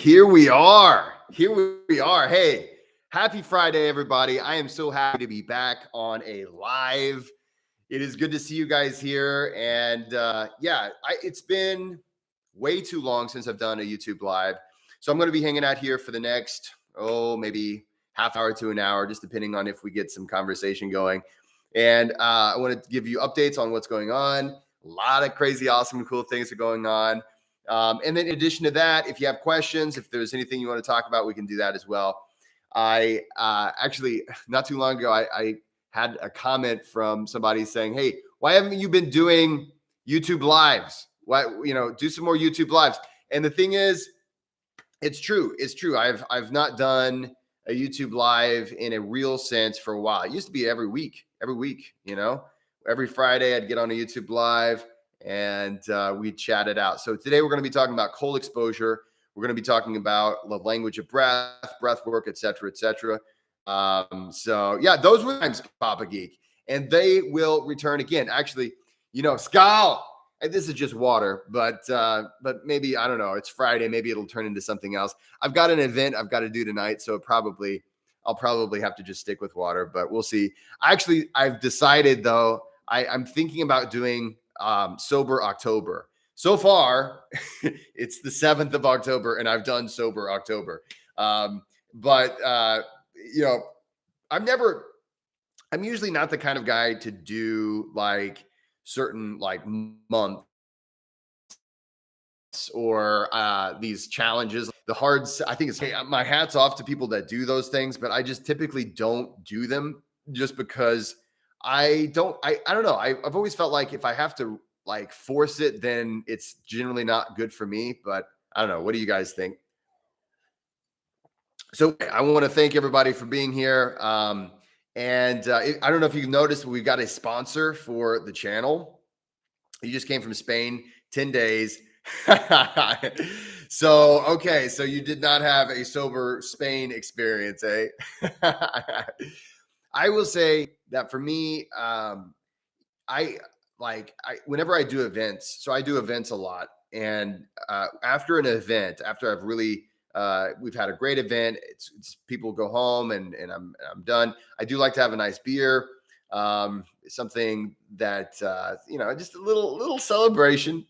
Here we are. Here we are. Hey, happy Friday, everybody. I am so happy to be back on a live. It is good to see you guys here. And it's been way too long since I've done a YouTube live. So I'm going to be hanging out here for the next, maybe half hour to an hour, just depending on if we get some conversation going. And I want to give you updates on what's going on. A lot of crazy, awesome, cool things are going on. And then in addition to that, if you have questions, if there's anything you want to talk about, we can do that as well. I actually, not too long ago, I had a comment from somebody saying, hey, why haven't you been doing YouTube lives? Why, do some more YouTube lives. And the thing is, it's true. It's true. I've not done a YouTube live in a real sense for a while. It used to be every week, every Friday I'd get on a YouTube live and we'd chat it out. So today we're going to be talking about cold exposure. We're going to be talking about the language of breath work, et cetera, et cetera. Those were times, Papa Geek, and they will return again. Actually, Skal, and this is just water, but maybe, I don't know, it's Friday. Maybe it'll turn into something else. I've got an event I've got to do tonight. So I'll probably have to just stick with water, but we'll see. I've decided though, I'm thinking about doing Sober October. So far, it's the 7th of October and I've done Sober October. I'm usually not the kind of guy to do like certain like months or these challenges. I think my hat's off to people that do those things, but I just typically don't do them just because I don't know. I've always felt like if I have to like force it, then it's generally not good for me, but I don't know. What do you guys think? So I want to thank everybody for being here. I don't know if you noticed, we've got a sponsor for the channel. He just came from Spain, 10 days. So you did not have a sober Spain experience, eh? I will say that for me, whenever I do events, so I do events a lot. And after an event, after I've really, we've had a great event, it's people go home and I'm done. I do like to have a nice beer, something that, just a little celebration,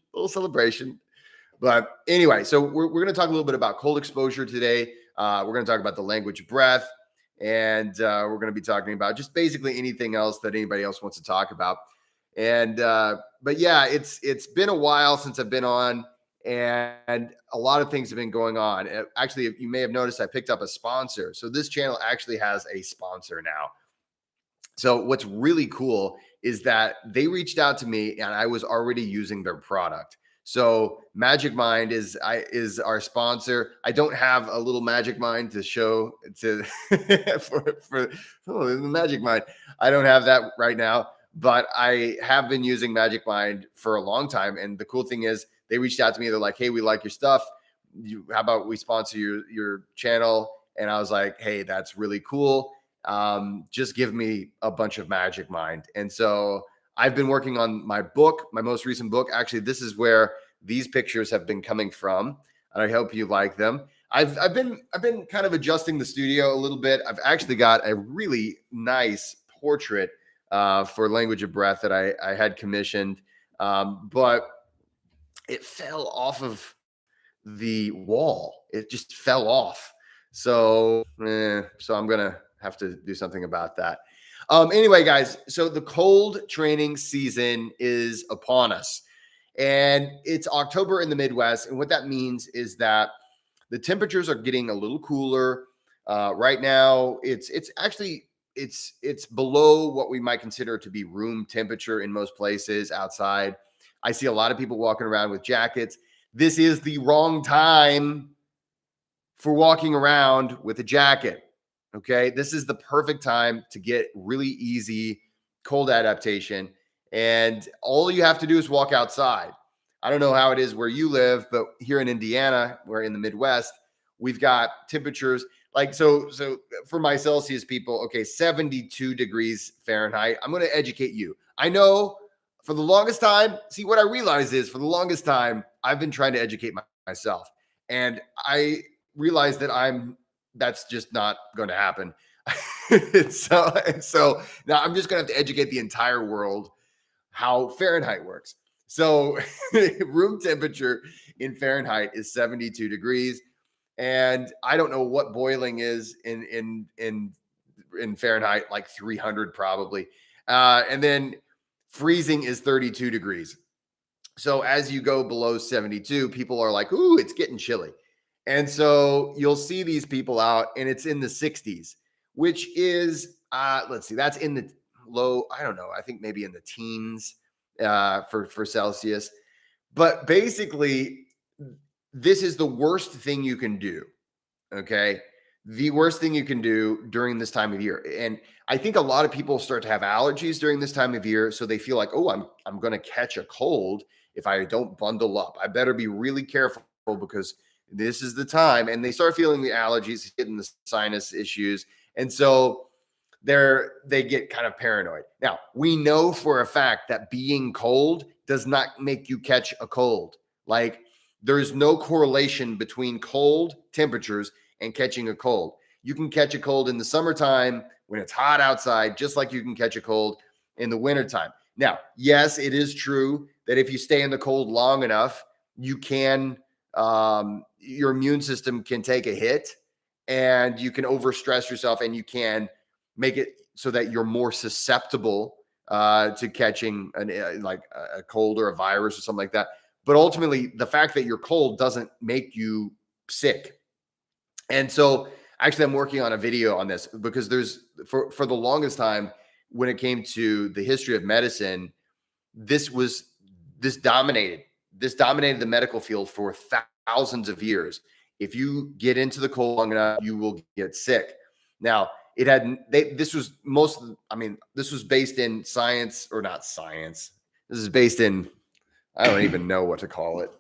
But anyway, so we're going to talk a little bit about cold exposure today. We're going to talk about the language of breath, and we're going to be talking about just basically anything else that anybody else wants to talk about. And it's been a while since I've been on, and a lot of things have been going on. Actually, if you may have noticed, I picked up a sponsor. So this channel actually has a sponsor now. So what's really cool is that they reached out to me and I was already using their product. So Magic Mind is our sponsor. I don't have a little Magic Mind to show to for the Magic Mind. I don't have that right now, but I have been using Magic Mind for a long time. And the cool thing is they reached out to me. They're like, hey, we like your stuff. How about we sponsor your channel? And I was like, hey, that's really cool. Just give me a bunch of Magic Mind. And so I've been working on my book, my most recent book. Actually, this is where these pictures have been coming from, and I hope you like them. I've been kind of adjusting the studio a little bit. I've actually got a really nice portrait for Language of Breath that I had commissioned, but it fell off of the wall. It just fell off. So I'm gonna have to do something about that. Anyway, guys, so the cold training season is upon us, and it's October in the Midwest. And what that means is that the temperatures are getting a little cooler. Right now, it's below what we might consider to be room temperature in most places outside. I see a lot of people walking around with jackets. This is the wrong time for walking around with a jacket. Okay, this is the perfect time to get really easy cold adaptation. And all you have to do is walk outside. I don't know how it is where you live, but here in Indiana, we're in the Midwest, we've got temperatures like, so for my Celsius people, okay, 72 degrees Fahrenheit. I'm going to educate you. I know for the longest time, see, what I realize is for the longest time, I've been trying to educate myself. And realized that that's just not going to happen. So now I'm just going to have to educate the entire world how Fahrenheit works. So room temperature in Fahrenheit is 72 degrees. And I don't know what boiling is in Fahrenheit, like 300 probably. And then freezing is 32 degrees. So as you go below 72, people are like, ooh, it's getting chilly. And so you'll see these people out and it's in the 60s, which is, let's see, that's in the low, I don't know, I think maybe in the teens for Celsius. But basically, this is the worst thing you can do. Okay. The worst thing you can do during this time of year. And I think a lot of people start to have allergies during this time of year. So they feel like, oh, I'm going to catch a cold if I don't bundle up. I better be really careful because this is the time. And they start feeling the allergies, getting the sinus issues. And so they get kind of paranoid. Now, we know for a fact that being cold does not make you catch a cold. Like, there's no correlation between cold temperatures and catching a cold. You can catch a cold in the summertime when it's hot outside, just like you can catch a cold in the wintertime. Now, yes, it is true that if you stay in the cold long enough, you can, your immune system can take a hit and you can overstress yourself and you can make it so that you're more susceptible to catching like a cold or a virus or something like that. But ultimately, the fact that you're cold doesn't make you sick. And so actually, I'm working on a video on this because there's for the longest time when it came to the history of medicine, this dominated the medical field for thousands of years. If you get into the cold long enough, you will get sick. Now, this was based in science, or not science. This is based in, I don't even know what to call it.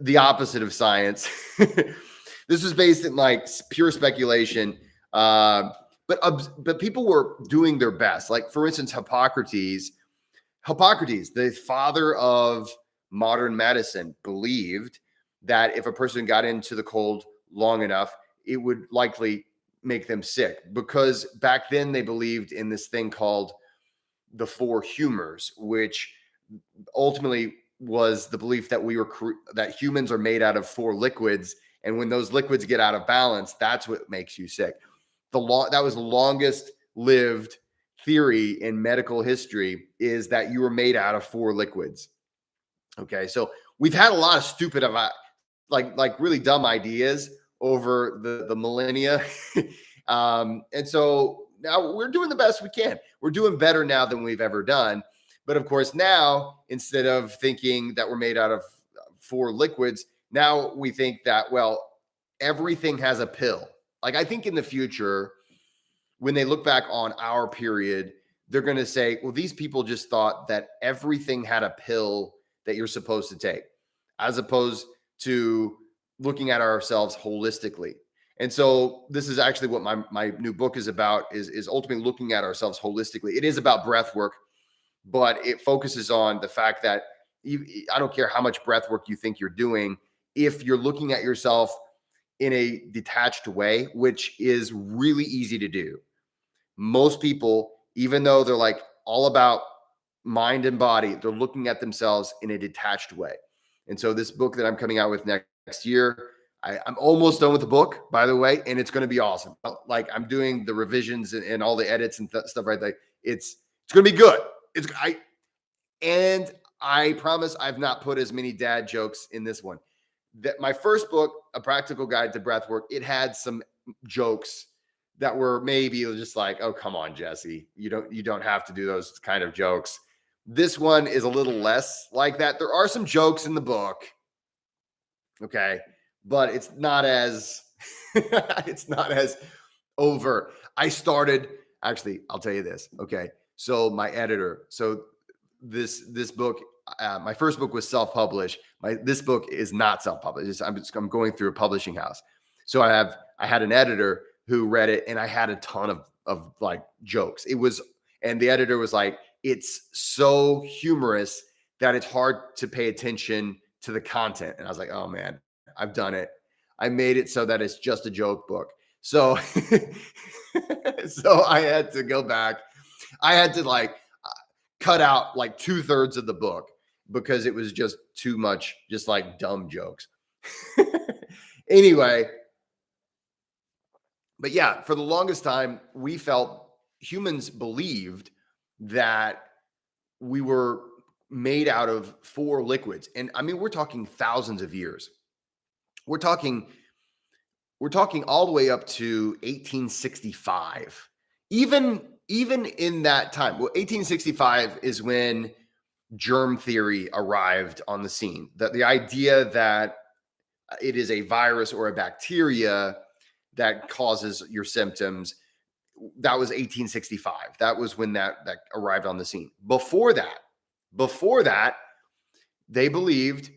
The opposite of science. This was based in like pure speculation. But people were doing their best. Like, for instance, Hippocrates, the father of modern medicine, believed that if a person got into the cold long enough, it would likely make them sick, because back then they believed in this thing called the four humors, which ultimately was the belief that that humans are made out of four liquids, and when those liquids get out of balance, that's what makes you sick. That was the longest lived theory in medical history, is that you were made out of four liquids. Okay, so we've had a lot of stupid, like really dumb ideas over the millennia. And so now we're doing the best we can. We're doing better now than we've ever done. But of course, now, instead of thinking that we're made out of four liquids, now we think that, well, everything has a pill. Like, I think in the future, when they look back on our period, they're going to say, well, these people just thought that everything had a pill that you're supposed to take, as opposed to looking at ourselves holistically. And so this is actually what my new book is about, is ultimately looking at ourselves holistically. It is about breath work, but it focuses on the fact that I don't care how much breath work you think you're doing, if you're looking at yourself in a detached way, which is really easy to do. Most people, even though they're like all about mind and body, they're looking at themselves in a detached way. And so this book that I'm coming out with next year, I'm almost done with the book, by the way, and it's going to be awesome. Like, I'm doing the revisions and all the edits and stuff right there. It's going to be good. I promise I've not put as many dad jokes in this one. That my first book, A Practical Guide to Breathwork, it had some jokes that were maybe just like, oh, come on, Jesse, you don't have to do those kind of jokes. This one is a little less like that. There are some jokes in the book, okay, but it's not as it's not as over. Actually, I'll tell you this. Okay, so my editor, this book, my first book was self-published. This book is not self-published. I'm going through a publishing house. So I had an editor who read it, and I had a ton of like jokes. And the editor was like, it's so humorous that it's hard to pay attention to the content. And I was like, oh man, I've done it. I made it so that it's just a joke book. So, so I had to go back. I had to like cut out like 2/3 of the book because it was just too much, just like dumb jokes. Anyway, but yeah, for the longest time, we felt humans believed that we were made out of four liquids. And I mean, we're talking thousands of years. We're talking we're talking all the way up to 1865. Even in that time, well, 1865 is when germ theory arrived on the scene. That the idea that it is a virus or a bacteria that causes your symptoms, that was 1865. That was when that arrived on the scene. Before that, they believed,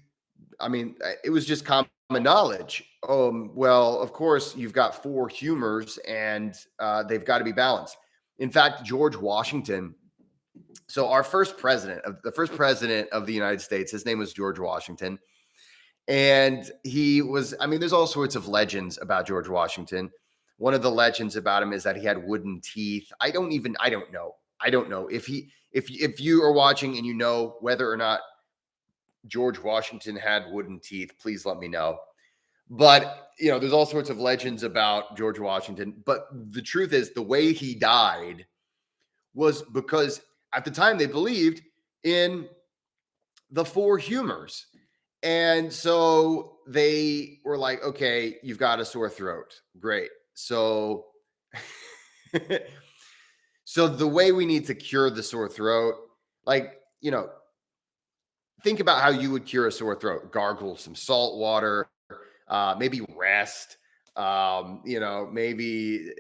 I mean, it was just common knowledge. Well, of course, you've got four humors and they've got to be balanced. In fact, George Washington, so our the first president of the United States, his name was George Washington. And he was, I mean, there's all sorts of legends about George Washington. One of the legends about him is that he had wooden teeth. I don't know. I don't know if you are watching and you know whether or not George Washington had wooden teeth, please let me know. But, there's all sorts of legends about George Washington. But the truth is, the way he died was because at the time they believed in the four humors. And so they were like, okay, you've got a sore throat. Great. So, so the way we need to cure the sore throat, like, think about how you would cure a sore throat. Gargle some salt water, maybe rest, maybe,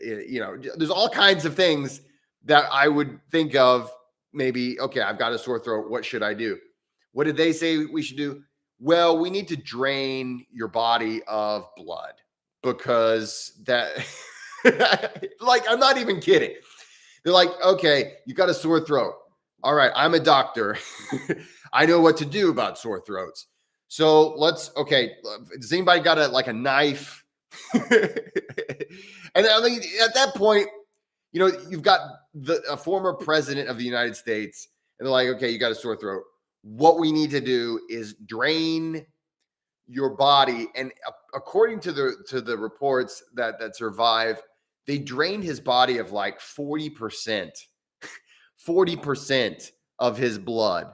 there's all kinds of things that I would think of. Maybe, okay, I've got a sore throat. What should I do? What did they say we should do? Well, we need to drain your body of blood because that, like, I'm not even kidding. They're like, okay, you got a sore throat. All right, I'm a doctor. I know what to do about sore throats. So okay, does anybody got a knife? And I mean, at that point, you've got a former president of the United States, and they're like, okay, you got a sore throat. What we need to do is drain your body. And according to the reports that survive, they drained his body of like 40%, 40% of his blood.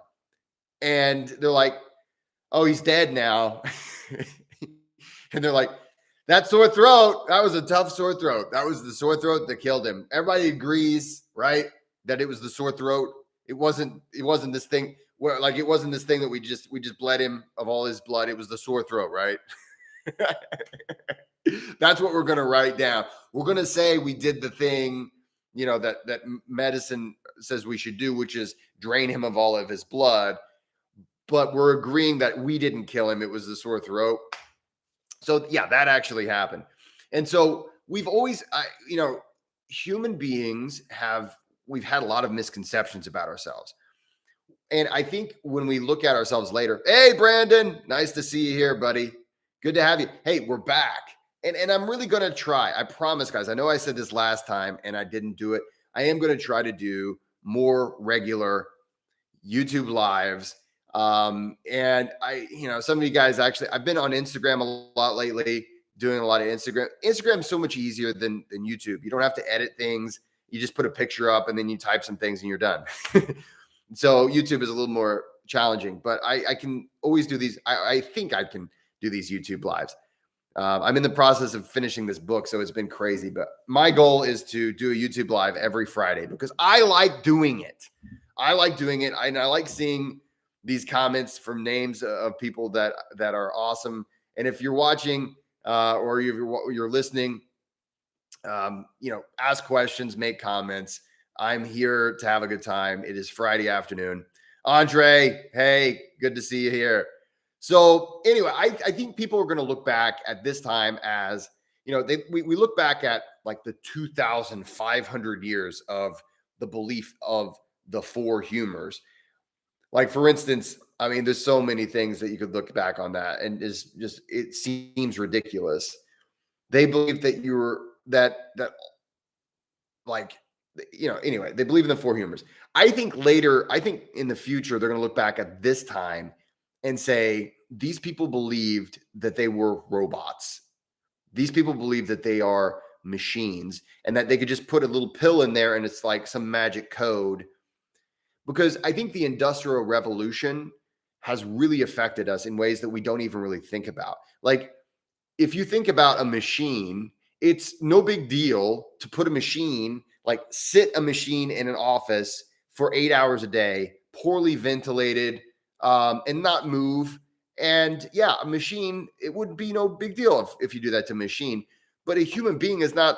And they're like, oh, he's dead now. And they're like, that sore throat, that was a tough sore throat. That was the sore throat that killed him. Everybody agrees, right? That it was the sore throat. It wasn't this thing where, like, it wasn't this thing that we just bled him of all his blood. It was the sore throat, right? That's what we're going to write down. We're going to say we did the thing, that medicine says we should do, which is drain him of all of his blood. But we're agreeing that we didn't kill him. It was the sore throat. So yeah, that actually happened. And so we've always, human beings we've had a lot of misconceptions about ourselves. And I think when we look at ourselves later, hey, Brandon, nice to see you here, buddy. Good to have you. Hey, we're back. And I'm really going to try. I promise, guys. I know I said this last time and I didn't do it. I am going to try to do more regular YouTube lives. And some of you guys actually, I've been on Instagram a lot lately, doing a lot of Instagram. Instagram is so much easier than YouTube. You don't have to edit things. You just put a picture up and then you type some things and you're done. So YouTube is a little more challenging, but I can always do these. I think I can do these YouTube lives. I'm in the process of finishing this book, so it's been crazy, but my goal is to do a YouTube live every Friday because I like doing it. I like seeing these comments from names of people that are awesome. And if you're watching or you're listening, ask questions, make comments. I'm here to have a good time. It is Friday afternoon. Andre, hey, good to see you here. So anyway, I think people are going to look back at this time as, we look back at like the 2,500 years of the belief of the four humors. Like, for instance, I mean, there's so many things that you could look back on that, and is just it seems ridiculous. They believe that you're that like anyway, they believe in the four humors. I think in the future they're going to look back at this time and say these people believed that they were robots. These people believe that they are machines and that they could just put a little pill in there and it's like some magic code. Because I think the industrial revolution has really affected us in ways that we don't even really think about. Like if you think about a machine, it's no big deal to put a machine, like sit a machine in an office for 8 hours a day, poorly ventilated, and not move. And yeah, a machine, it would be no big deal if you do that to a machine. But a human being is not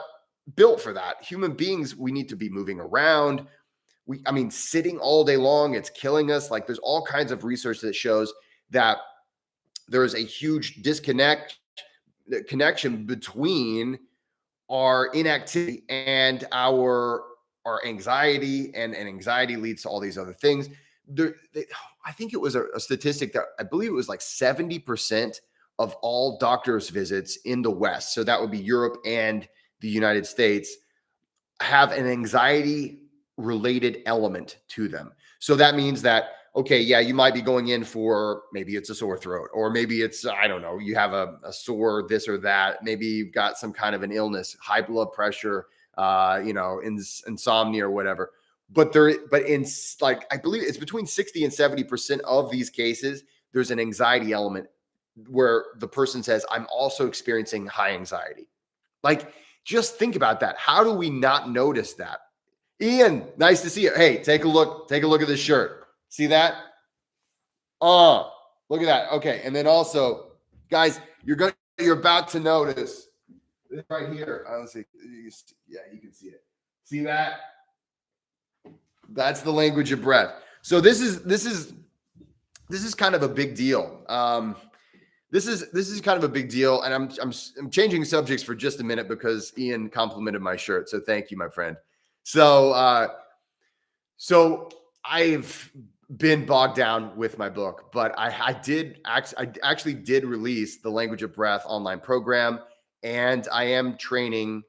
built for that. Human beings, we need to be moving around. I mean, sitting all day long, it's killing us. Like there's all kinds of research that shows that there is a huge connection between our inactivity and our anxiety, and anxiety leads to all these other things. I think it was a statistic that I believe it was like 70% of all doctors visits in the West, so that would be Europe and the United States, have an anxiety related element to them. So that means that, okay, yeah, you might be going in for maybe it's a sore throat, or maybe it's, I don't know, you have a sore this or that. Maybe you've got some kind of an illness, high blood pressure, insomnia or whatever. But in like, I believe it's between 60 and 70% of these cases, there's an anxiety element where the person says, I'm also experiencing high anxiety. Like, just think about that. How do we not notice that? Ian, nice to see you. Hey, take a look. Take a look at this shirt. See that? Look at that. Okay, and then also, guys, you're about to notice this right here. Let's see. Yeah, you can see it. See that? That's the language of breath. So this is kind of a big deal. This is kind of a big deal, and I'm changing subjects for just a minute because Ian complimented my shirt. So thank you, my friend. So I've been bogged down with my book, but I actually did release the Language of Breath online program, and I am training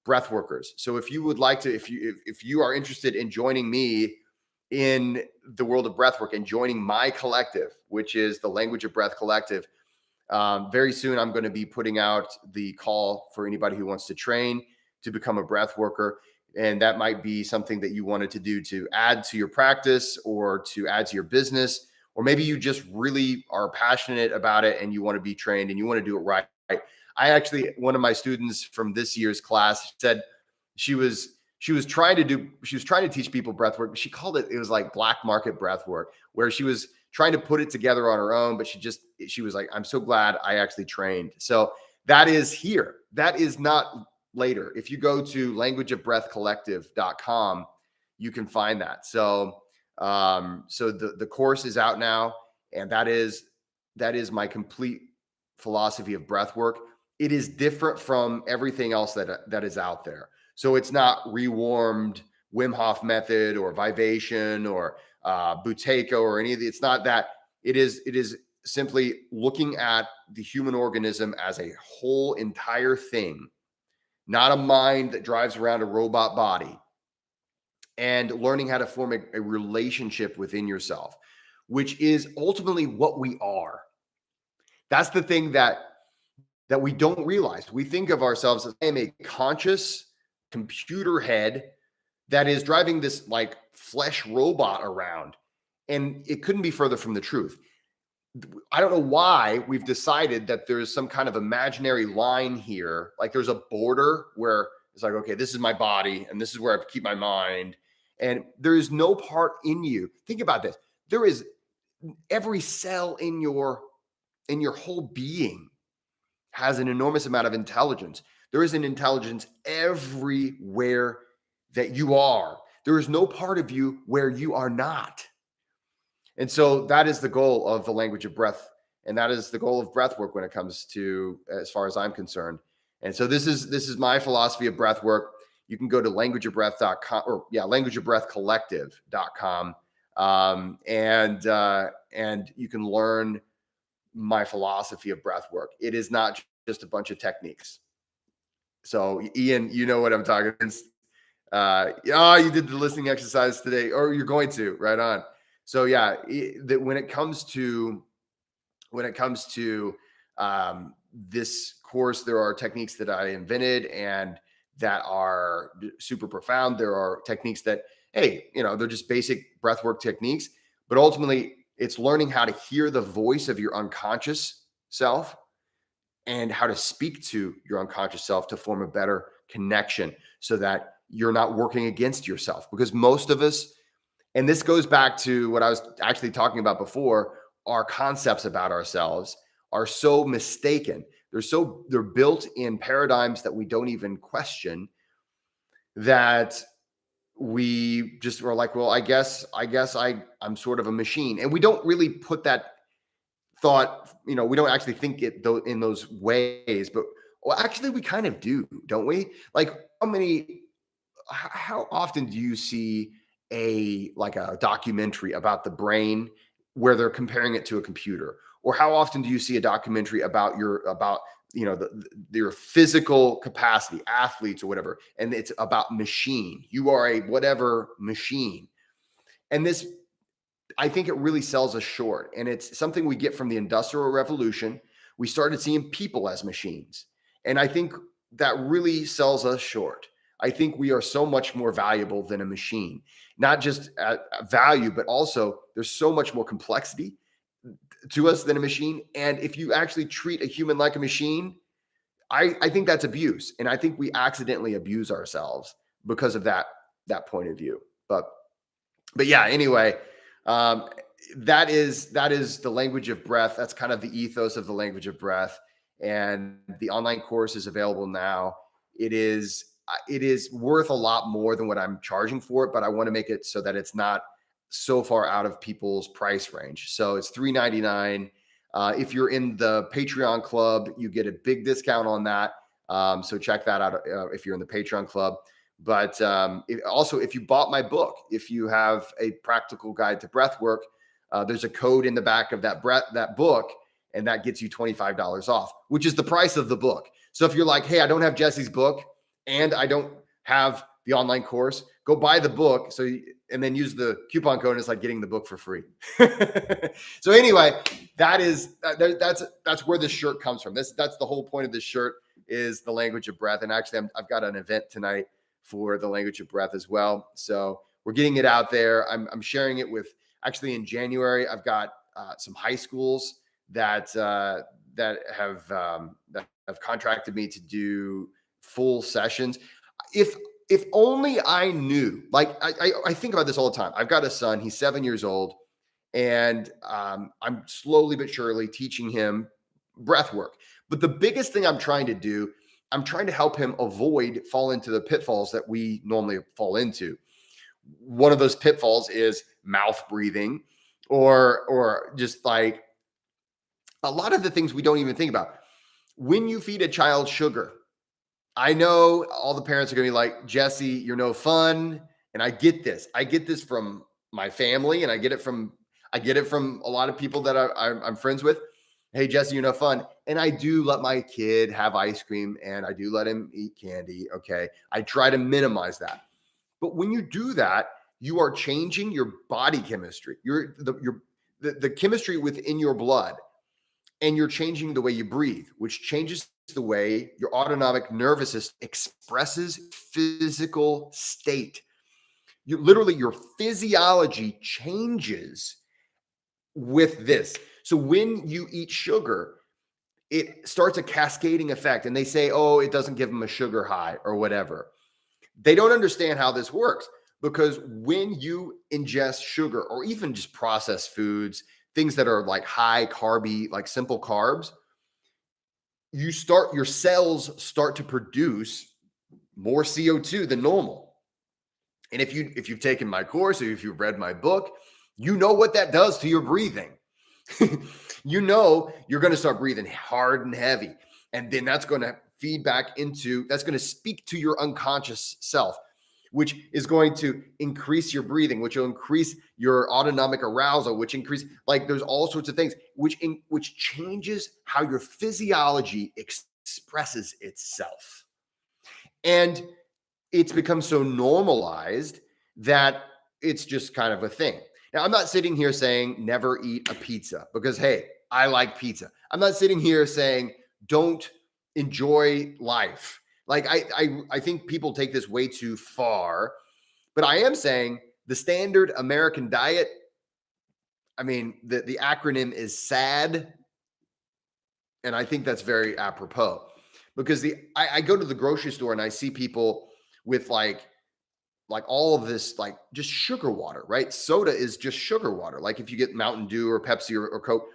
breath workers. So if you would like to, if you are interested in joining me in the world of breathwork and joining my collective, which is the Language of Breath Collective, very soon I'm going to be putting out the call for anybody who wants to train to become a breath worker. And that might be something that you wanted to do to add to your practice or to add to your business, or maybe you just really are passionate about it and you want to be trained and you want to do it right. One of my students from this year's class said she was trying to teach people breath work, but she called it was like black market breath work, where she was trying to put it together on her own, but she was like, I'm so glad I actually trained. So that is here. That is not later. If you go to languageofbreathcollective.com, you can find that. So the course is out now, and that is my complete philosophy of breath work. It is different from everything else that is out there. So it's not rewarmed Wim Hof method or Vivation or Buteyko or any of the, it's not that. It is simply looking at the human organism as a whole entire thing, not a mind that drives around a robot body, and learning how to form a relationship within yourself, which is ultimately what we are. That's the thing that we don't realize. We think of ourselves as I am a conscious computer head that is driving this like flesh robot around. And it couldn't be further from the truth. I don't know why we've decided that there's some kind of imaginary line here. Like there's a border where it's like, okay, this is my body and this is where I keep my mind. And there is no part in you. Think about this. There is every cell in your whole being has an enormous amount of intelligence. There is an intelligence everywhere that you are. There is no part of you where you are not. And so that is the goal of the Language of Breath. And that is the goal of breath work when it comes to, as far as I'm concerned. And so this is my philosophy of breath work. You can go to languageofbreath.com, or languageofbreathcollective.com. And you can learn my philosophy of breath work. It is not just a bunch of techniques. So Ian, you know what I'm talking about. Yeah, you did the listening exercise today, or you're going to, right on. So yeah, when it comes to this course, there are techniques that I invented and that are super profound. There are techniques that, hey, they're just basic breathwork techniques, but ultimately it's learning how to hear the voice of your unconscious self and how to speak to your unconscious self to form a better connection so that you're not working against yourself. Because most of us, and this goes back to what I was actually talking about before, our concepts about ourselves are so mistaken. They're built in paradigms that we don't even question, that we just were like, well, I'm sort of a machine. And we don't really put that thought, we don't actually think it in those ways, but well, actually we kind of do, don't we? Like how often do you see a documentary about the brain where they're comparing it to a computer? Or how often do you see a documentary about your physical capacity, athletes or whatever, and it's about machine? You are a whatever machine. And this, I think it really sells us short. And it's something we get from the Industrial Revolution. We started seeing people as machines. And I think that really sells us short. I think we are so much more valuable than a machine, not just at value, but also there's so much more complexity to us than a machine. And if you actually treat a human like a machine, I think that's abuse. And I think we accidentally abuse ourselves because of that point of view. But yeah, anyway, um, that is the language of breath. That's kind of the ethos of the language of breath. And the online course is available now. It is worth a lot more than what I'm charging for it, but I want to make it so that it's not so far out of people's price range. So it's $3.99. If you're in the Patreon club, you get a big discount on that. So check that out if you're in the Patreon club. But also, if you bought my book, if you have a practical guide to breath work, there's a code in the back of that book, and that gets you $25 off, which is the price of the book. So if you're like, hey, I don't have Jesse's book and I don't have the online course, go buy the book. And then use the coupon code. And it's like getting the book for free. So anyway, that's where this shirt comes from. That's the whole point of this shirt, is the language of breath. And actually, I've got an event tonight for the language of breath as well. So we're getting it out there. I'm sharing it with, actually in January, I've got some high schools that have contracted me to do full sessions. If only I knew, like I think about this all the time. I've got a son, he's 7 years old, and I'm slowly but surely teaching him breath work. But the biggest thing I'm trying to do, I'm trying to help him avoid fall into the pitfalls that we normally fall into. One of those pitfalls is mouth breathing, or just like a lot of the things we don't even think about. When you feed a child sugar, I know all the parents are going to be like, Jesse, you're no fun. And I get this. I get this from my family, and I get it from a lot of people that I'm friends with. Hey, Jesse, you're no fun. And I do let my kid have ice cream, and I do let him eat candy. Okay. I try to minimize that. But when you do that, you are changing your body chemistry, the chemistry within your blood, and you're changing the way you breathe, which changes the way your autonomic nervous system expresses physical state. Your physiology changes with this. So when you eat sugar, it starts a cascading effect, and they say, oh, it doesn't give them a sugar high or whatever. They don't understand how this works, because when you ingest sugar, or even just processed foods, things that are like high carby, like simple carbs, your cells start to produce more CO2 than normal. And if you've taken my course, or if you've read my book, you know what that does to your breathing. You know, you're going to start breathing hard and heavy. And then that's going to feed back that's going to speak to your unconscious self. which is going to increase your breathing, which will increase your autonomic arousal, which increase, like, there's all sorts of things which changes how your physiology expresses itself. And it's become so normalized that it's just kind of a thing. Now, I'm not sitting here saying never eat a pizza because, hey, I like pizza. I'm not sitting here saying don't enjoy life. Like, I think people take this way too far, but I am saying the standard American diet, I mean, the acronym is SAD, and I think that's very apropos because I go to the grocery store and I see people with like all of this, like, just sugar water, right? Soda is just sugar water. Like, if you get Mountain Dew or Pepsi or Coke,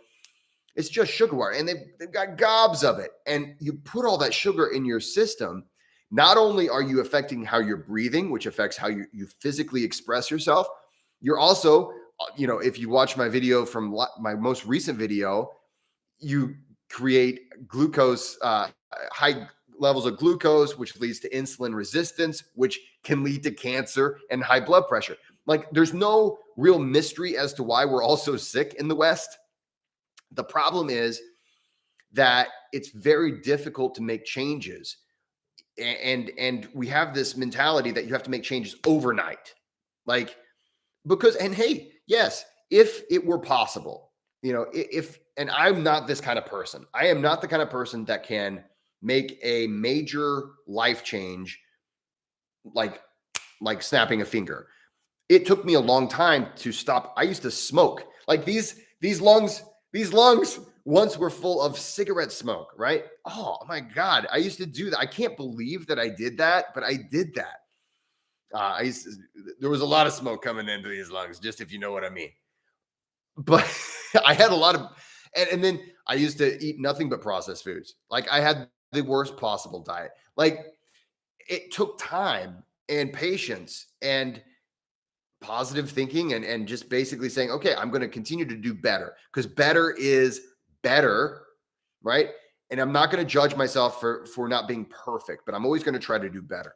it's just sugar water, and they've got gobs of it. And you put all that sugar in your system. Not only are you affecting how you're breathing, which affects how you physically express yourself, you're also, if you watch my video from my most recent video, you create glucose, high levels of glucose, which leads to insulin resistance, which can lead to cancer and high blood pressure. Like, there's no real mystery as to why we're all so sick in the West. The problem is that it's very difficult to make changes. And we have this mentality that you have to make changes overnight. Like, because, and hey, yes, if it were possible, and I'm not this kind of person. I am not the kind of person that can make a major life change like snapping a finger. It took me a long time to stop. I used to smoke. Like, these lungs once were full of cigarette smoke, right? Oh my God. I used to do that. I can't believe that I did that, but I did that. There was a lot of smoke coming into these lungs, just if you know what I mean. But I had a lot of, and then I used to eat nothing but processed foods. Like, I had the worst possible diet. Like, it took time and patience and positive thinking and just basically saying, okay, I'm going to continue to do better because better is better, right? And I'm not going to judge myself for not being perfect, but I'm always going to try to do better.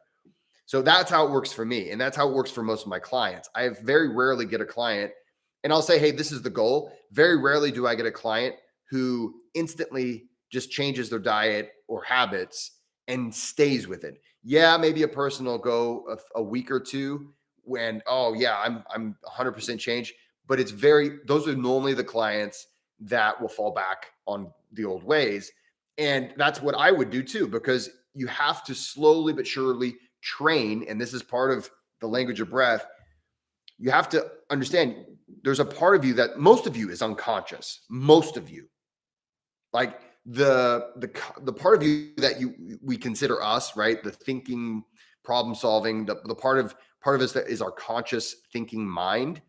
So that's how it works for me. And that's how it works for most of my clients. I very rarely get a client and I'll say, hey, this is the goal. Very rarely do I get a client who instantly just changes their diet or habits and stays with it. Yeah, maybe a person will go a week or two when, oh yeah, I'm 100% changed, but those are normally the clients that will fall back on the old ways. And that's what I would do too, because you have to slowly but surely train. And this is part of the language of breath. You have to understand there's a part of you that most of you is unconscious. Most of you, like the part of you that we consider us, right? The thinking, problem solving, the part of us that is our conscious thinking mind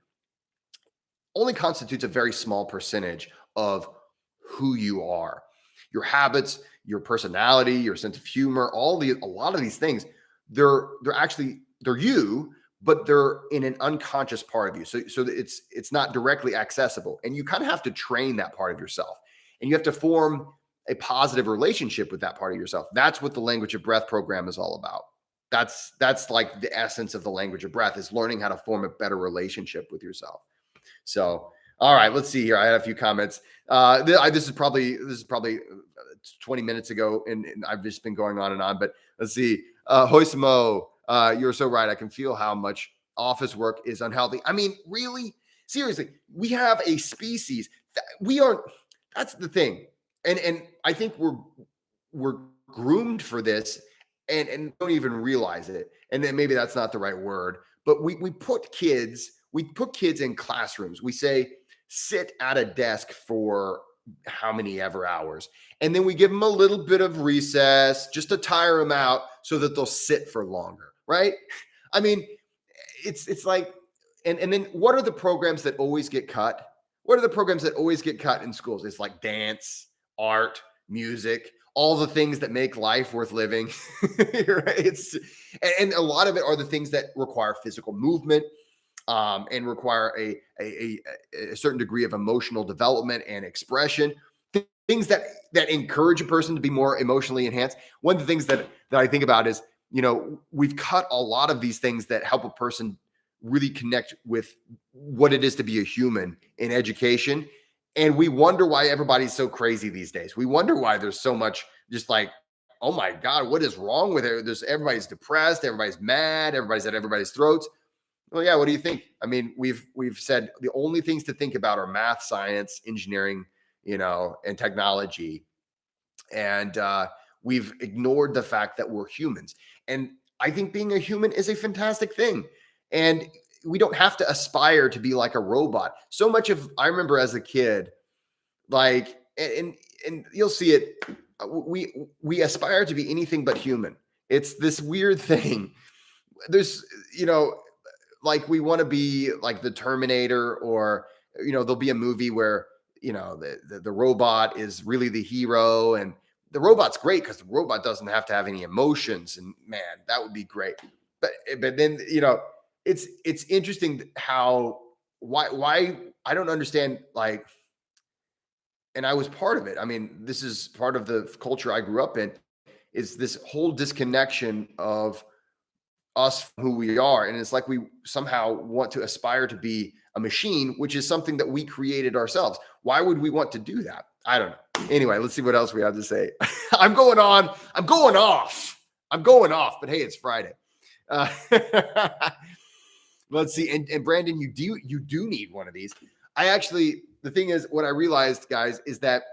only constitutes a very small percentage of who you are. Your habits, your personality, your sense of humor, a lot of these things, they're you, but they're in an unconscious part of you. So it's not directly accessible. And you kind of have to train that part of yourself. And you have to form a positive relationship with that part of yourself. That's what the Language of Breath program is all about. That's like the essence of the Language of Breath, is learning how to form a better relationship with yourself. So, all right, let's see here. I had a few comments. This is probably 20 minutes ago, and I've just been going on and on. But let's see. Hoismo, you're so right. I can feel how much office work is unhealthy. I mean, really, seriously, we have a species that we aren't. That's the thing, and I think we're groomed for this, and don't even realize it. And then maybe that's not the right word, but we put kids in classrooms. We say sit at a desk for how many ever hours, and then we give them a little bit of recess just to tire them out so that they'll sit for longer, right? I mean, it's like, and then what are the programs that always get cut? What are the programs that always get cut in schools? It's like dance, art, music, all the things that make life worth living. Right? And a lot of it are the things that require physical movement, and require a certain degree of emotional development and expression. Things that encourage a person to be more emotionally enhanced. One of the things that I think about is we've cut a lot of these things that help a person really connect with what it is to be a human in education. And we wonder why everybody's so crazy these days. We wonder why there's so much just like, oh my God, what is wrong with it? Everybody's depressed, everybody's mad, everybody's at everybody's throats. Well, yeah, what do you think? I mean, we've said the only things to think about are math, science, engineering, and technology. And we've ignored the fact that we're humans. And I think being a human is a fantastic thing. And we don't have to aspire to be like a robot. So much of I remember as a kid, like, and you'll see it. We aspire to be anything but human. It's this weird thing. There's, like we want to be like the Terminator, or there'll be a movie where the robot is really the hero, and the robot's great because the robot doesn't have to have any emotions, and man, that would be great. But then it's interesting how why I don't understand, like, and I was part of it. I mean, this is part of the culture I grew up in, is this whole disconnection of us who we are. And it's like we somehow want to aspire to be a machine, which is something that we created ourselves. Why would we want to do that? I don't know. Anyway, let's see what else we have to say. I'm going off. But hey, it's Friday. Let's see. And Brandon, you do need one of these. The thing is, what I realized, guys, is that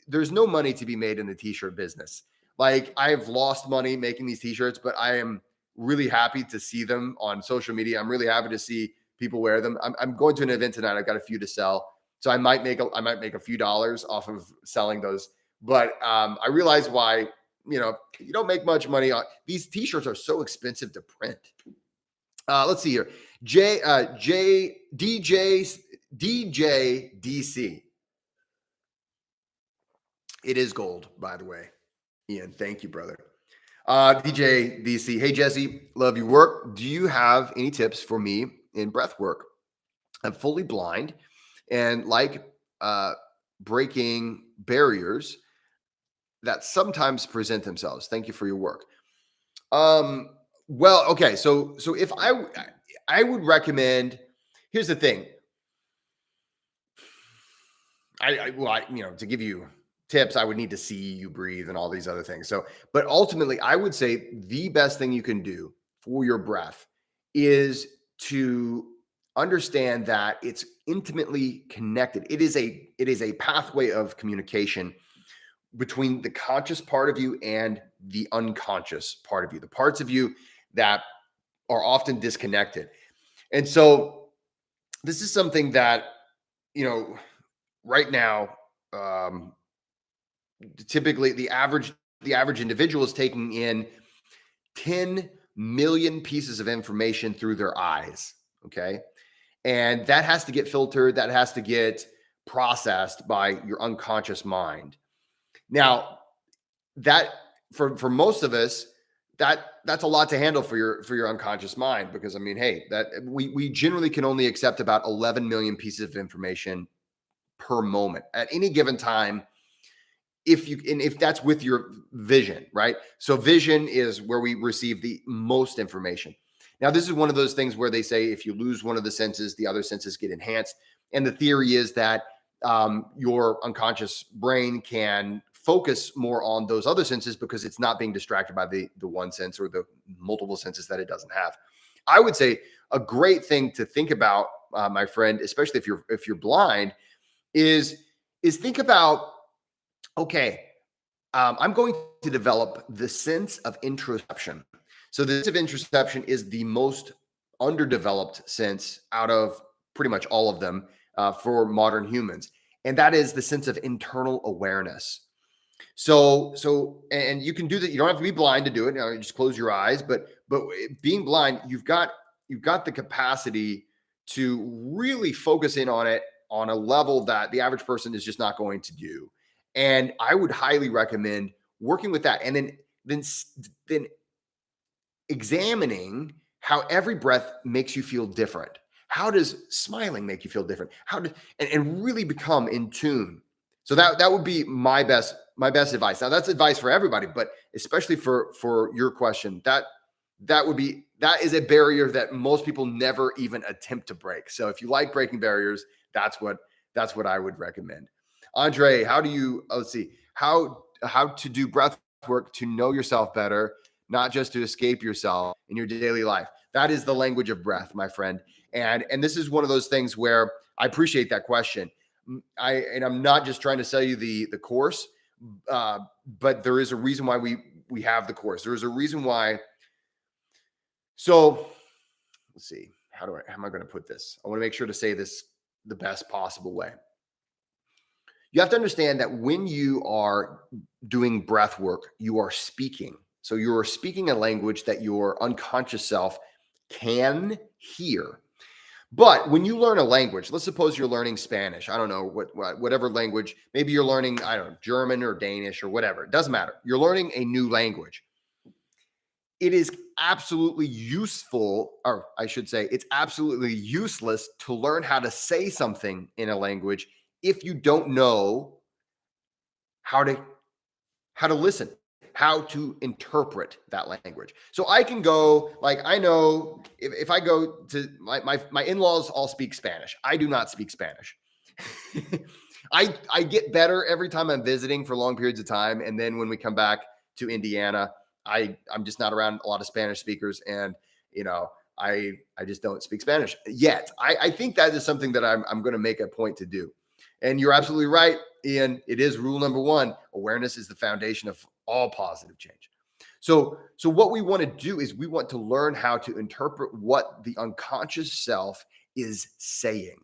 there's no money to be made in the t-shirt business. Like, I've lost money making these t-shirts, but I am really happy to see them on social media. I'm really happy to see people wear them. I'm going to an event tonight. I've got a few to sell, so I might make a few dollars off of selling those. But I realize why you don't make much money on these t-shirts. Are so expensive to print. Let's see here. DJ DC. It is gold, by the way. Ian, thank you, brother. DJ DC. Hey, Jesse, love your work. Do you have any tips for me in breath work? I'm fully blind and like breaking barriers that sometimes present themselves. Thank you for your work. Well, okay. So if I would recommend, here's the thing. To give you tips, I would need to see you breathe and all these other things. So, but ultimately, I would say the best thing you can do for your breath is to understand that it's intimately connected. It is a pathway of communication between the conscious part of you and the unconscious part of you, the parts of you that are often disconnected. And so this is something that, right now, typically the average individual is taking in 10 million pieces of information through their eyes. Okay. And that has to get filtered. That has to get processed by your unconscious mind. Now, that for most of us, that's a lot to handle for your unconscious mind, because I mean, hey, that we generally can only accept about 11 million pieces of information per moment at any given time. If that's with your vision, right? So vision is where we receive the most information. Now, this is one of those things where they say if you lose one of the senses, the other senses get enhanced. And the theory is that your unconscious brain can focus more on those other senses because it's not being distracted by the one sense or the multiple senses that it doesn't have. I would say a great thing to think about, my friend, especially if you're blind, is think about, okay, I'm going to develop the sense of interoception. So the sense of interoception is the most underdeveloped sense out of pretty much all of them for modern humans. And that is the sense of internal awareness. So and you can do that. You don't have to be blind to do it. You just close your eyes. But being blind, you've got the capacity to really focus in on it on a level that the average person is just not going to do. And I would highly recommend working with that, and then examining how every breath makes you feel different. How does smiling make you feel different? And really become in tune. So that would be my best my best advice. Now that's advice for everybody, but especially for your question, that is a barrier that most people never even attempt to break. So if you like breaking barriers, that's what I would recommend. Andre, how do you let's see, how to do breath work to know yourself better, not just to escape yourself in your daily life. That is the language of breath, my friend. And this is one of those things where I appreciate that question. I'm not just trying to sell you the course, uh, but there is a reason why we have the course. There is a reason why. So let's see. How am I going to put this? I want to make sure to say this the best possible way. You have to understand that when you are doing breath work, you are speaking. So you are speaking a language that your unconscious self can hear. But when you learn a language, let's suppose you're learning Spanish. I don't know whatever language. Maybe you're learning, I don't know, German or Danish or whatever. It doesn't matter. You're learning a new language. It is absolutely useful, or I should say, it's absolutely useless to learn how to say something in a language if you don't know how to listen, how to interpret that language. So I can go, like, I know if I go to my in-laws all speak Spanish. I do not speak Spanish. I get better every time I'm visiting for long periods of time. And then when we come back to Indiana, I'm just not around a lot of Spanish speakers. And, I just don't speak Spanish yet. I think that is something that I'm going to make a point to do. And you're absolutely right, Ian. It is rule number one. Awareness is the foundation of all positive change. So what we want to do is we want to learn how to interpret what the unconscious self is saying.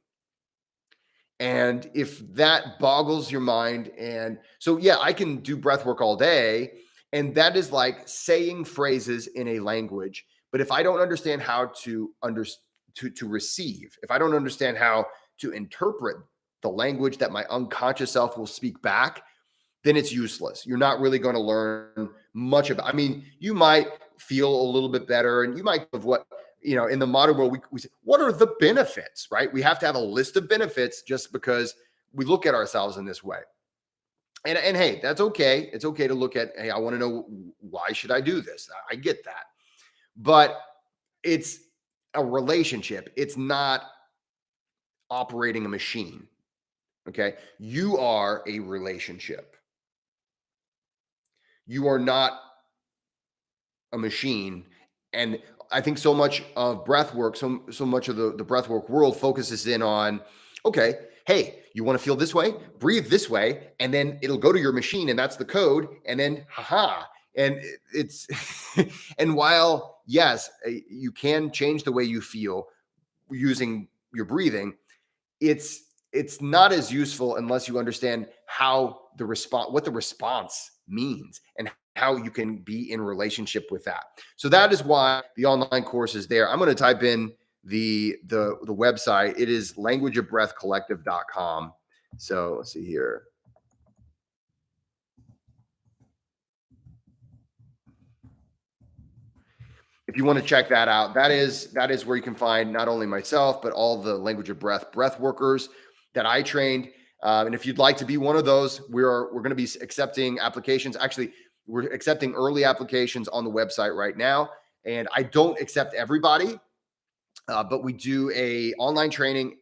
And if that boggles your mind, and so, yeah, I can do breath work all day, and that is like saying phrases in a language. But if I don't understand how to receive, if I don't understand how to interpret the language that my unconscious self will speak back, then it's useless. You're not really going to learn much about. I mean, you might feel a little bit better, and you might have what in the modern world we say, what are the benefits, right? We have to have a list of benefits just because we look at ourselves in this way. And hey, that's okay. It's okay to look at, hey, I want to know, why should I do this? I get that, but it's a relationship. It's not operating a machine. Okay, you are a relationship. You are not a machine. And I think so much of breath work, so much of the breath work world focuses in on, okay, hey, you want to feel this way, breathe this way, and then it'll go to your machine, and that's the code, and then haha. And it's and while yes, you can change the way you feel using your breathing, it's not as useful unless you understand how what the response means and how you can be in relationship with that. So that is why the online course is there. I'm going to type in the website. It is languageofbreathcollective.com. So let's see here. If you want to check that out, that is where you can find not only myself, but all the Language of breath workers that I trained. And if you'd like to be one of those, we're going to be accepting applications. Actually, we're accepting early applications on the website right now. And I don't accept everybody, but we do a online training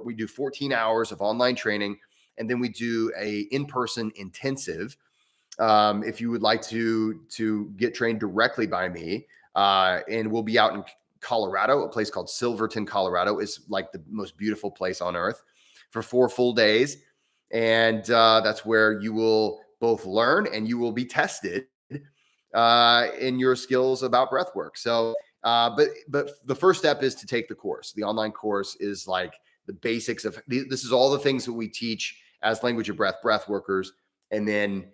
we do 14 hours of online training, and then we do a in-person intensive. If you would like to get trained directly by me, and we'll be out in Colorado, a place called Silverton, Colorado. Is like the most beautiful place on earth for 4 full days. And that's where you will both learn and you will be tested in your skills about breath work. So, but the first step is to take the course. The online course is like the basics of this is all the things that we teach as Language of breath workers. And then,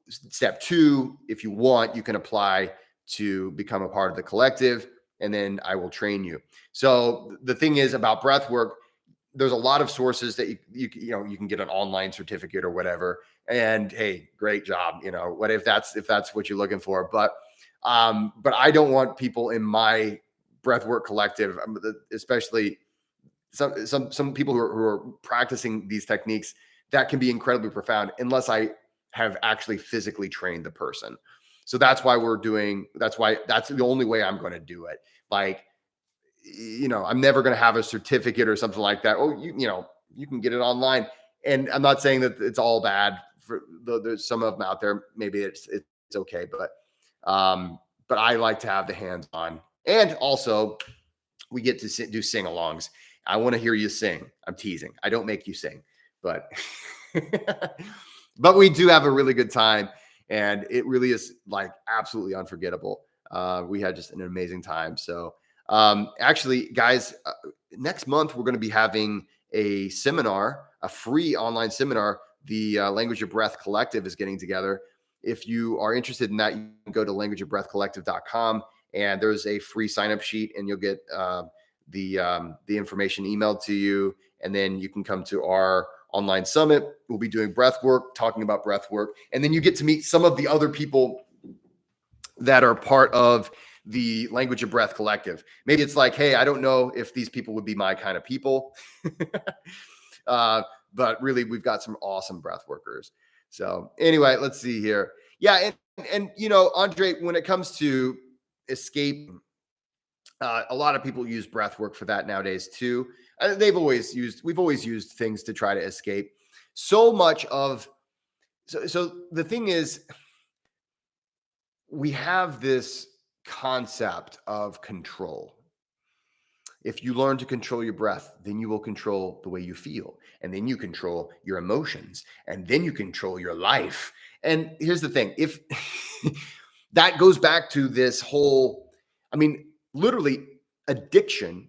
step 2, if you want, you can apply to become a part of the collective, and then I will train you. So the thing is about breath work, there's a lot of sources that you can get an online certificate or whatever. And hey, great job. What if that's what you're looking for? But I don't want people in my breathwork collective, especially some people who are practicing these techniques that can be incredibly profound, unless I have actually physically trained the person. So that's why that's the only way I'm going to do it. Like, I'm never going to have a certificate or something like that. Oh, you can get it online. And I'm not saying that it's all bad for there's some of them out there. Maybe it's okay, but I like to have the hands on. And also we get to do sing-alongs. I want to hear you sing. I'm teasing. I don't make you sing, but but we do have a really good time, and it really is like absolutely unforgettable. We had just an amazing time. So actually, guys, next month we're going to be having a seminar, a free online seminar. The Language of Breath Collective is getting together. If you are interested in that, you can go to languageofbreathcollective.com, and there's a free sign-up sheet, and you'll get the information emailed to you, and then you can come to our online summit. We'll be doing breath work, talking about breath work, and then you get to meet some of the other people that are part of the Language of Breath Collective. Maybe it's like, hey, I don't know if these people would be my kind of people, but really, we've got some awesome breath workers. So anyway, let's see here. Yeah, and Andre, when it comes to escape, a lot of people use breath work for that nowadays too. We've always used things to try to escape. So the thing is, we have this concept of control. If you learn to control your breath, then you will control the way you feel, and then you control your emotions, and then you control your life. And here's the thing, if that goes back to this whole, literally addiction,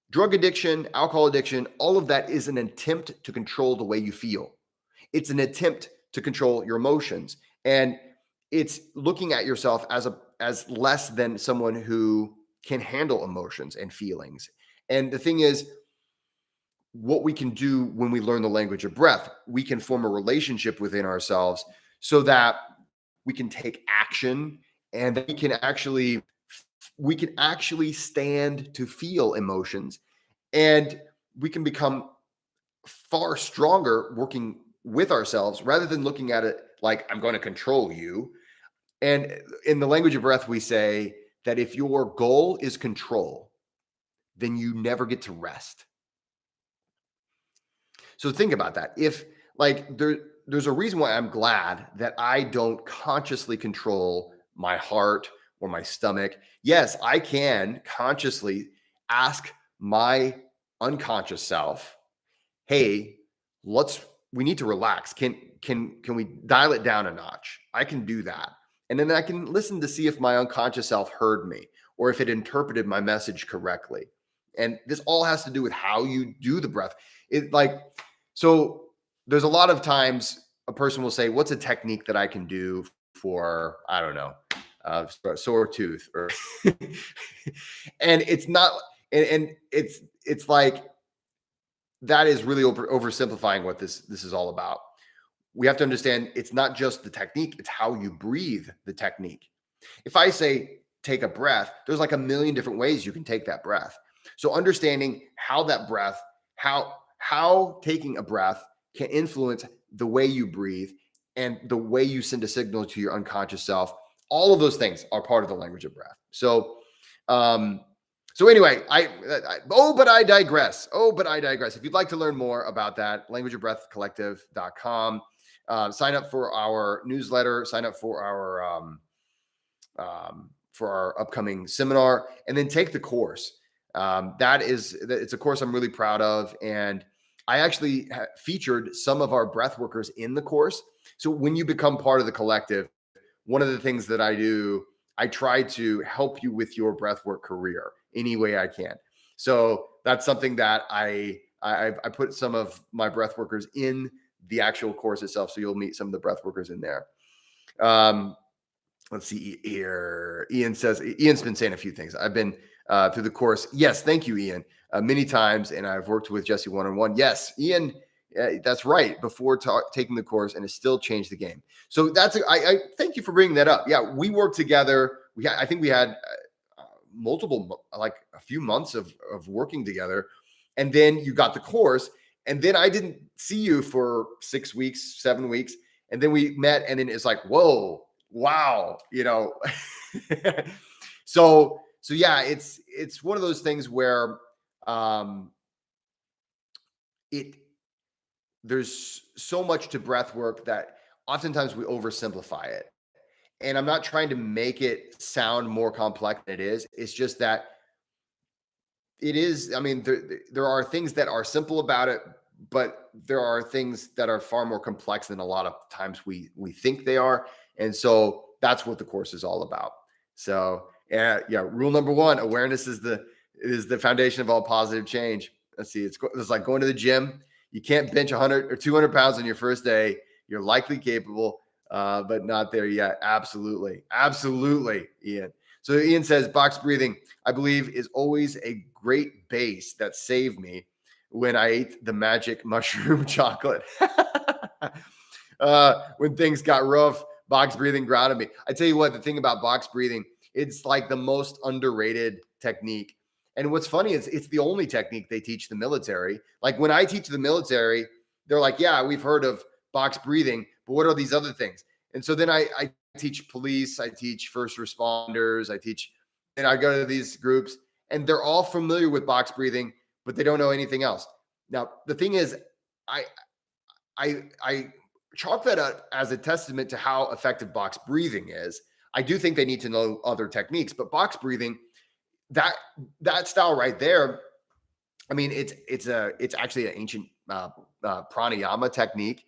drug addiction, alcohol addiction, all of that is an attempt to control the way you feel. It's an attempt to control your emotions. And it's looking at yourself as less than someone who can handle emotions and feelings. And the thing is, what we can do when we learn the language of breath, we can form a relationship within ourselves so that we can take action, and we can actually stand to feel emotions, and we can become far stronger working with ourselves rather than looking at it like, I'm going to control you. And in the language of breath, we say that if your goal is control, then you never get to rest. So think about that. If there's a reason why I'm glad that I don't consciously control my heart or my stomach. Yes, I can consciously ask my unconscious self, hey, we need to relax. Can we dial it down a notch? I can do that. And then I can listen to see if my unconscious self heard me or if it interpreted my message correctly. And this all has to do with how you do the breath. So there's a lot of times a person will say, what's a technique that I can do for, I don't know, sore tooth or, and it's not, and it's like, that is really oversimplifying what this is all about. We have to understand it's not just the technique, it's how you breathe the technique. If I say, take a breath, there's like a million different ways you can take that breath. So understanding how that breath, how taking a breath can influence the way you breathe and the way you send a signal to your unconscious self, all of those things are part of the language of breath. So anyway, but I digress. If you'd like to learn more about that, languageofbreathcollective.com. Sign up for our newsletter, sign up for our upcoming seminar, and then take the course. It's a course I'm really proud of. And I actually featured some of our breath workers in the course. So when you become part of the collective, one of the things that I do, I try to help you with your breathwork career any way I can. So that's something that I put some of my breath workers in the actual course itself. So you'll meet some of the breath workers in there. Let's see here. Ian's been saying a few things. I've been through the course. Yes. Thank you, Ian, many times. And I've worked with Jesse one-on-one. Yes, Ian, that's right. Before taking the course, and it still changed the game. So I thank you for bringing that up. Yeah. We worked together. I think we had multiple, like a few months of working together. And then you got the course. And then I didn't see you for 6 weeks, 7 weeks. And then we met, and then it's like, whoa, wow, so yeah, it's one of those things where um it there's so much to breath work that oftentimes we oversimplify it. And I'm not trying to make it sound more complex than it is. It's just that it is. I mean, there are things that are simple about it, but there are things that are far more complex than a lot of times we think they are. And so that's what the course is all about. So yeah. Rule number one: awareness is the foundation of all positive change. Let's see. It's like going to the gym. You can't bench 100 or 200 pounds on your first day. You're likely capable, but not there yet. Absolutely, absolutely, Ian. So Ian says box breathing, I believe, is always a great base that saved me when I ate the magic mushroom chocolate. When things got rough, box breathing grounded me. I tell you what, the thing about box breathing, it's like the most underrated technique. And what's funny is it's the only technique they teach the military. Like when I teach the military, they're like, yeah, we've heard of box breathing, but what are these other things? And so then I teach police, I teach first responders, and I go to these groups, and they're all familiar with box breathing, but they don't know anything else. Now, the thing is, I I chalk that up as a testament to how effective box breathing is. I do think they need to know other techniques, but box breathing, that that style right there, I mean, it's actually an ancient pranayama technique.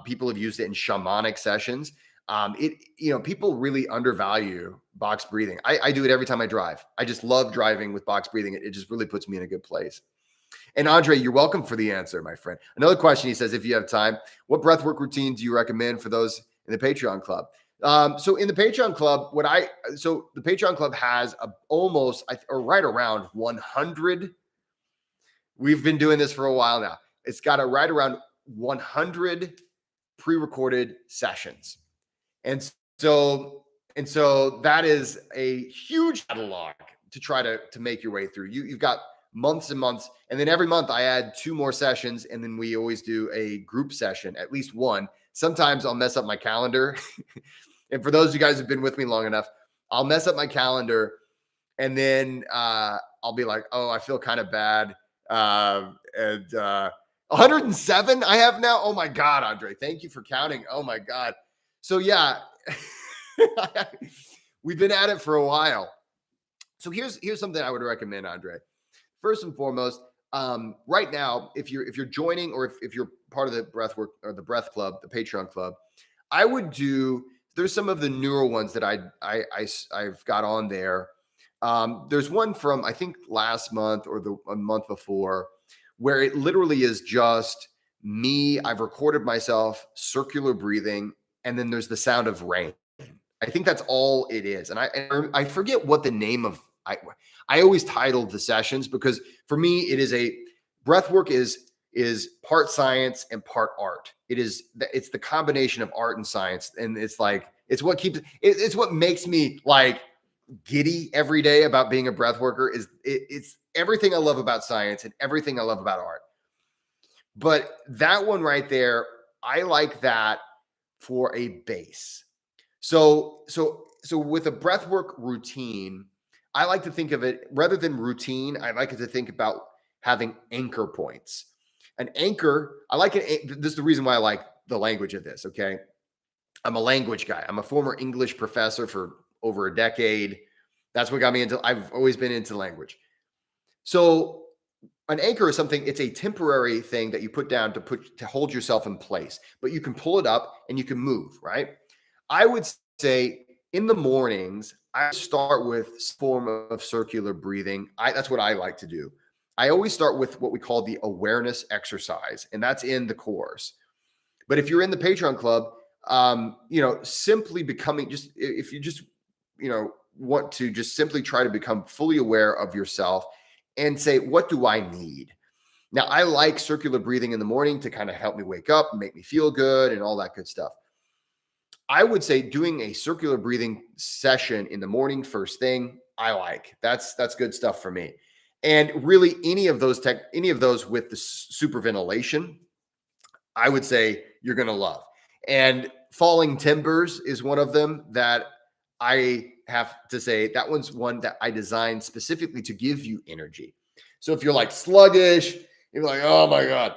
People have used it in shamanic sessions. People really undervalue box breathing. I do it every time I drive. I just love driving with box breathing. It just really puts me in a good place. And Andre, you're welcome for the answer, my friend. Another question, he says, if you have time, what breathwork routine do you recommend for those in the Patreon club? So in the Patreon club, the Patreon club has or right around 100. We've been doing this for a while now. It's got a right around 100 pre-recorded sessions. And so that is a huge catalog to try to make your way through. You've got months and months, and then every month I add 2 more sessions, and then we always do a group session, at least one. Sometimes I'll mess up my calendar. And for those of you guys who've been with me long enough, I'll mess up my calendar, and then I'll be like, oh, I feel kind of bad. 107 I have now. Oh my God, Andre, thank you for counting. Oh my God. So yeah, we've been at it for a while. So here's something I would recommend, Andre. First and foremost, right now, if you're joining, or if you're part of the breathwork or the breath club, the Patreon club, I would do. There's some of the newer ones that I've got on there. There's one from, I think, last month or a month before, where it literally is just me. I've recorded myself circular breathing, and then there's the sound of rain. I think that's all it is. And I forget what the name of, I always titled the sessions, because for me, breath work is part science and part art. It's the combination of art and science. And it's what makes me like giddy every day about being a breath worker. It's everything I love about science and everything I love about art. But that one right there, I like that for a base. So with a breathwork routine, I like to think of it, rather than routine, I like it to think about having anchor points. An anchor, this is the reason why I like the language of this, okay? I'm a language guy. I'm a former English professor for over a decade. That's what got me I've always been into language. So an anchor is something, it's a temporary thing that you put down to hold yourself in place, but you can pull it up and you can move, right? I would say in the mornings, I start with some form of circular breathing. That's what I like to do. I always start with what we call the awareness exercise, and that's in the course. But if you're in the Patreon club, simply becoming, if you just, want to just simply try to become fully aware of yourself and say, what do I need? Now, I like circular breathing in the morning to kind of help me wake up and make me feel good and all that good stuff. I would say doing a circular breathing session in the morning, first thing, I like. That's good stuff for me. And really, any of those with the super ventilation, I would say you're going to love. And falling timbers is one of them that I have to say that one's one that I designed specifically to give you energy. So if you're like sluggish, you're like, oh my God,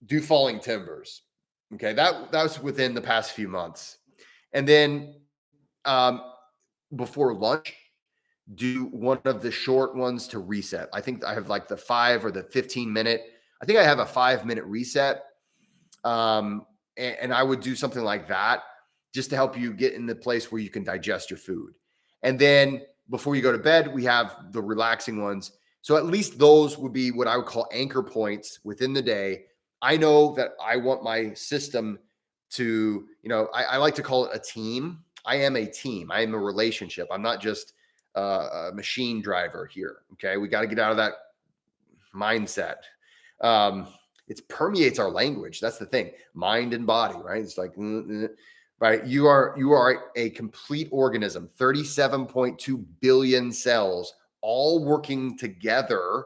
do falling timbers. Okay. That was within the past few months. And then um, before lunch, do one of the short ones to reset. I think I have like the 5 or the 15-minute. I think I have a 5-minute reset. And I would do something like that just to help you get in the place where you can digest your food. And then before you go to bed, we have the relaxing ones. So at least those would be what I would call anchor points within the day. I know that I want my system to, I like to call it a team. I am a team. I am a relationship. I'm not just a machine driver here. Okay. We got to get out of that mindset. It permeates our language. That's the thing. Mind and body, right? It's like, right. You are a complete organism, 37.2 billion cells, all working together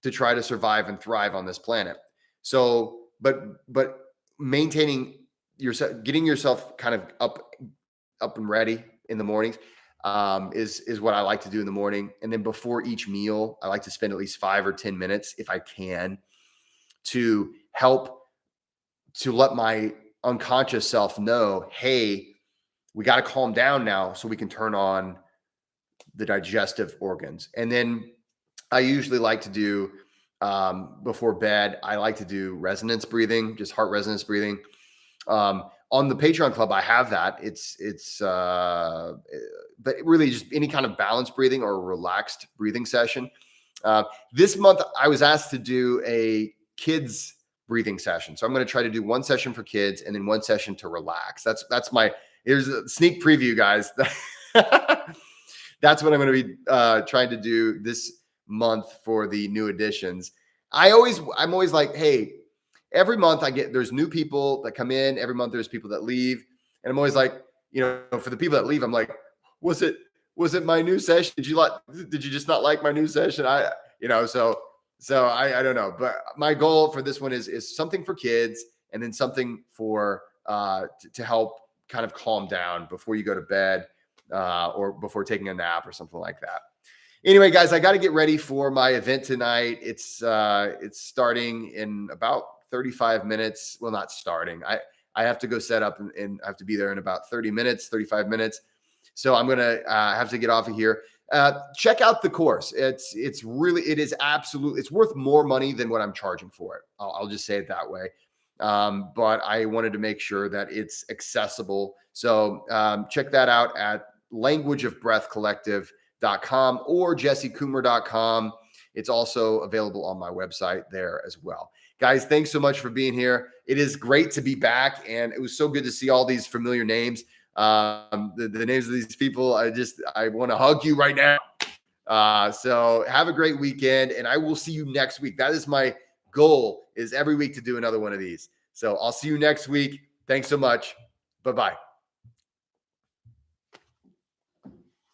to try to survive and thrive on this planet. So, but maintaining yourself, getting yourself kind of up and ready in the mornings is what I like to do in the morning. And then before each meal, I like to spend at least 5 or 10 minutes if I can to help to let my unconscious self know, hey, we got to calm down now so we can turn on the digestive organs. And then I usually like to do before bed, I like to do resonance breathing, just heart resonance breathing. On the Patreon Club, I have that. But really just any kind of balanced breathing or relaxed breathing session. This month, I was asked to do a kids breathing session. So I'm going to try to do one session for kids and then one session to relax. Here's a sneak preview, guys. That's what I'm going to be trying to do this month for the new editions. I'm always like, hey, every month there's new people that come in. Every month there's people that leave. And I'm always like, for the people that leave, I'm like, was it my new session? Did you just not like my new session? So I don't know, but my goal for this one is something for kids and then something for to help kind of calm down before you go to bed or before taking a nap or something like that. Anyway, guys, I got to get ready for my event tonight. It's starting in about 35 minutes. Well, not starting. I have to go set up and I have to be there in about 30 minutes, 35 minutes. So I'm going to have to get off of here. Check out the course. It's worth more money than what I'm charging for it. I'll just say it that way. But I wanted to make sure that it's accessible. So check that out at languageofbreathcollective.com or jessecoomer.com. It's also available on my website there as well. Guys, thanks so much for being here. It is great to be back, and it was so good to see all these familiar names. The names of these people, I want to hug you right now. So have a great weekend, and I will see you next week. That is my goal, is every week to do another one of these. So I'll see you next week. Thanks so much. Bye-bye.